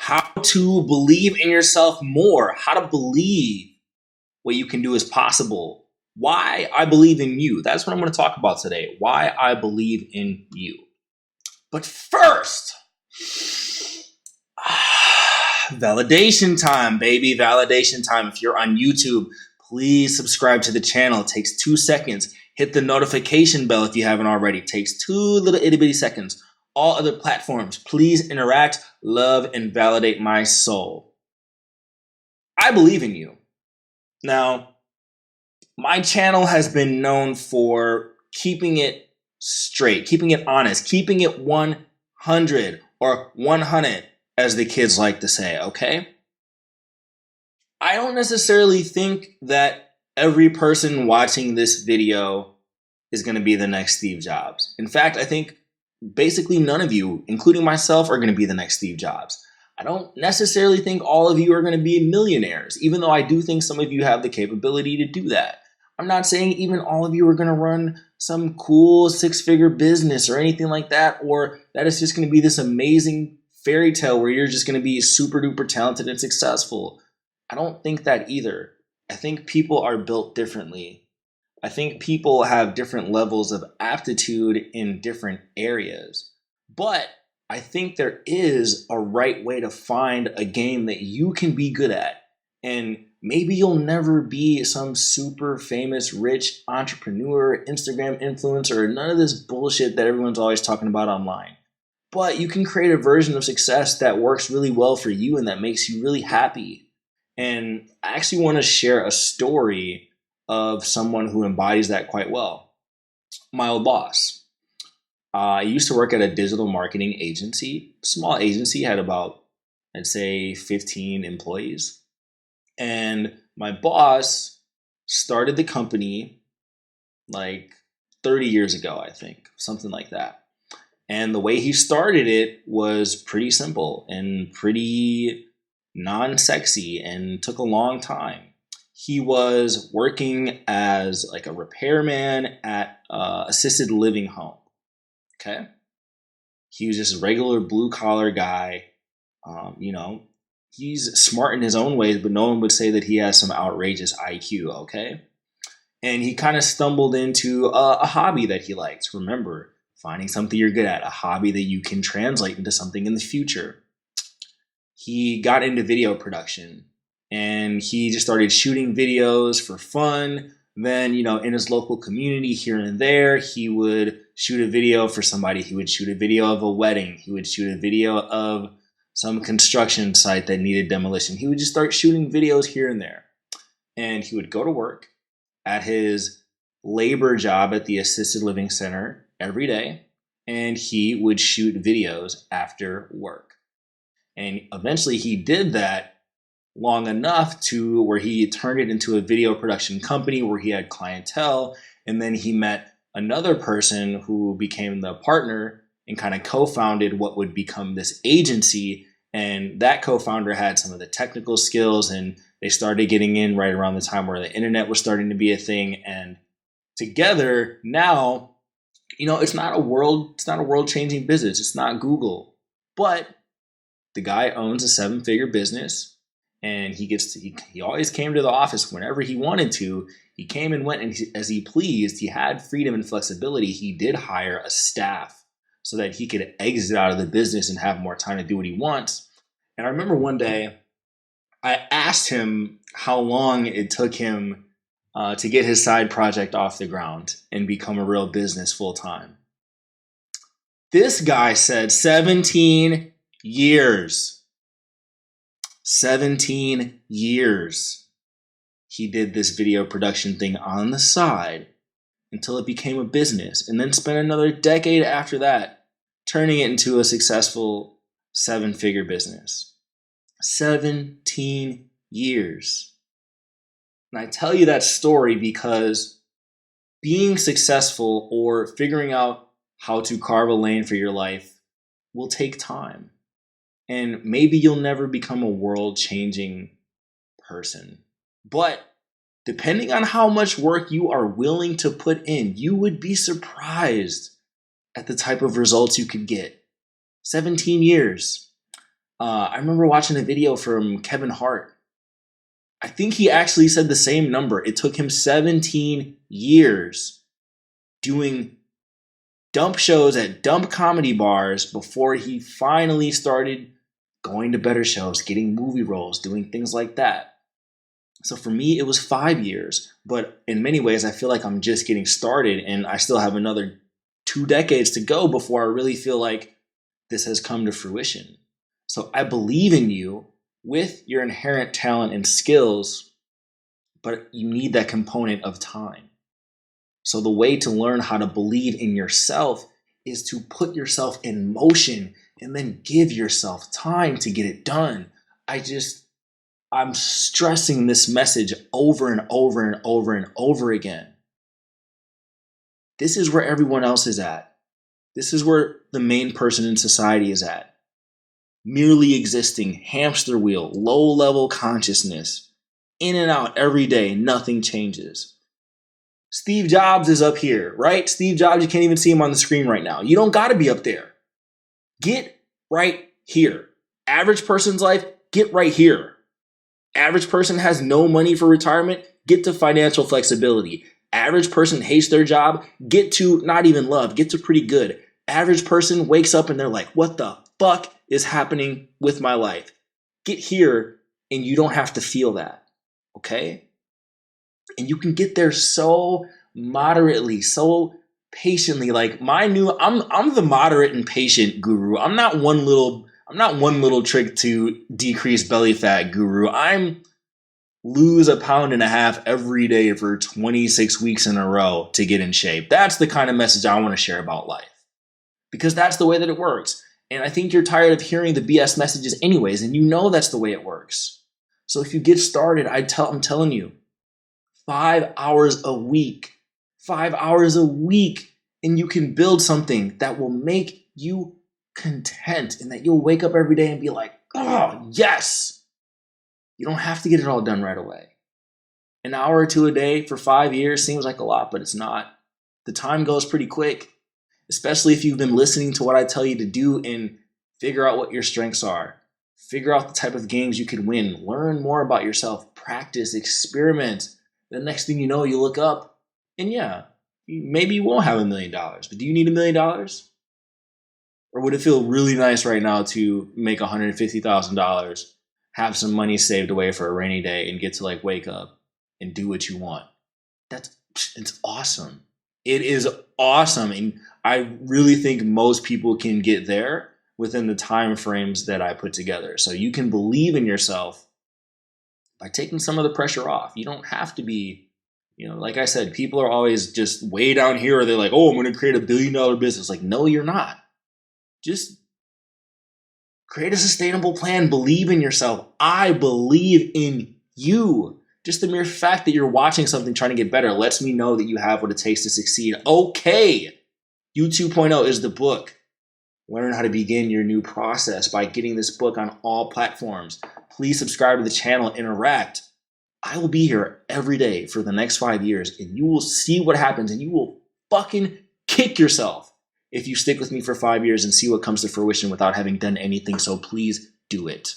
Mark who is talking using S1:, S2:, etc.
S1: how to believe in yourself more, how to believe what you can do is possible, why I believe in you. That's what I'm going to talk about today, why I believe in you. But first, validation time, baby, validation time. If you're on YouTube, please subscribe to the channel. It takes 2 seconds. Hit the notification bell if you haven't already. It takes 2 little itty bitty seconds. All other platforms, please interact, love, and validate my soul. I believe in you. Now, my channel has been known for keeping it straight, keeping it honest, keeping it 100 or 100, as the kids like to say, okay? I don't necessarily think that every person watching this video is going to be the next Steve Jobs. In fact, I think basically none of you, including myself, are going to be the next Steve Jobs. I don't necessarily think all of you are going to be millionaires, even though I do think some of you have the capability to do that. I'm not saying even all of you are going to run some cool 6-figure business or anything like that, or that it's just going to be this amazing fairy tale where you're just going to be super duper talented and successful. I don't think that either. I think people are built differently. I think people have different levels of aptitude in different areas. But I think there is a right way to find a game that you can be good at. And maybe you'll never be some super famous, rich entrepreneur, Instagram influencer, or none of this bullshit that everyone's always talking about online. But you can create a version of success that works really well for you and that makes you really happy. And I actually want to share a story of someone who embodies that quite well. My old boss. I used to work at a digital marketing agency, small agency, had about, I'd say, 15 employees. And my boss started the company like 30 years ago, I think, something like that. And the way he started it was pretty simple and pretty non-sexy and took a long time. He was working as like a repairman at assisted living home. Okay. He was just a regular blue collar guy. He's smart in his own ways, but no one would say that he has some outrageous IQ. Okay. And he kind of stumbled into a hobby that he liked. Remember, finding something you're good at, a hobby that you can translate into something in the future. He got into video production and he just started shooting videos for fun. Then, in his local community here and there, he would shoot a video for somebody. He would shoot a video of a wedding. He would shoot a video of some construction site that needed demolition. He would just start shooting videos here and there. And he would go to work at his labor job at the assisted living center every day. And he would shoot videos after work. And eventually he did that long enough to where he turned it into a video production company where he had clientele. And then he met another person who became the partner and kind of co-founded what would become this agency. And that co-founder had some of the technical skills, and they started getting in right around the time where the internet was starting to be a thing. And together now, it's not a world changing business. It's not Google, but the guy owns a 7-figure business. And he always came to the office whenever he wanted to. He came and went as he pleased. He had freedom and flexibility. He did hire a staff so that he could exit out of the business and have more time to do what he wants. And I remember one day I asked him how long it took him to get his side project off the ground and become a real business full time. This guy said 17 years. 17 years. He did this video production thing on the side until it became a business, and then spent another decade after that turning it into a successful 7-figure business. 17 years. And I tell you that story because being successful or figuring out how to carve a lane for your life will take time. And maybe you'll never become a world-changing person. But depending on how much work you are willing to put in, you would be surprised at the type of results you could get. 17 years. I remember watching a video from Kevin Hart. I think he actually said the same number. It took him 17 years doing dump shows at dump comedy bars before he finally started going to better shows, getting movie roles, doing things like that. So for me, it was 5 years. But in many ways, I feel like I'm just getting started and I still have another 2 decades to go before I really feel like this has come to fruition. So I believe in you with your inherent talent and skills, but you need that component of time. So the way to learn how to believe in yourself is to put yourself in motion and then give yourself time to get it done. I'm stressing this message over and over and over and over again. This is where everyone else is at. This is where the main person in society is at. Merely existing, hamster wheel, low-level consciousness, in and out every day, nothing changes. Steve Jobs is up here, right? Steve Jobs, you can't even see him on the screen right now. You don't got to be up there. Get right here. Average person's life, get right here. Average person has no money for retirement, get to financial flexibility. Average person hates their job, get to not even love, get to pretty good. Average person wakes up and they're like, what the fuck is happening with my life? Get here and you don't have to feel that, okay? And you can get there so moderately, so patiently. Like I'm the moderate and patient guru. I'm not one little trick to decrease belly fat guru. I'm lose 1.5 pounds every day for 26 weeks in a row to get in shape. That's the kind of message I want to share about life, because that's the way that it works. And I think you're tired of hearing the BS messages anyways, and you know that's the way it works. So if you get started, I'm telling you, 5 hours a week, 5 hours a week, and you can build something that will make you content and that you'll wake up every day and be like, oh, yes. You don't have to get it all done right away. An hour or two a day for 5 years seems like a lot, but it's not. The time goes pretty quick, especially if you've been listening to what I tell you to do and figure out what your strengths are. Figure out the type of games you can win. Learn more about yourself. Practice, experiment. The next thing you know, you look up and yeah, maybe you won't have $1 million, but do you need $1 million? Or would it feel really nice right now to make $150,000, have some money saved away for a rainy day and get to like wake up and do what you want? It's awesome. It is awesome. And I really think most people can get there within the time frames that I put together. So you can believe in yourself by taking some of the pressure off. You don't have to be, like I said, people are always just way down here, or they're like, oh, I'm going to create $1 billion business. Like, no, you're not. Just create a sustainable plan. Believe in yourself. I believe in you. Just the mere fact that you're watching something trying to get better lets me know that you have what it takes to succeed. Okay. You 2.0 is the book. Learn how to begin your new process by getting this book on all platforms. Please subscribe to the channel, interact. I will be here every day for the next 5 years, and you will see what happens, and you will fucking kick yourself if you stick with me for 5 years and see what comes to fruition without having done anything. So please do it.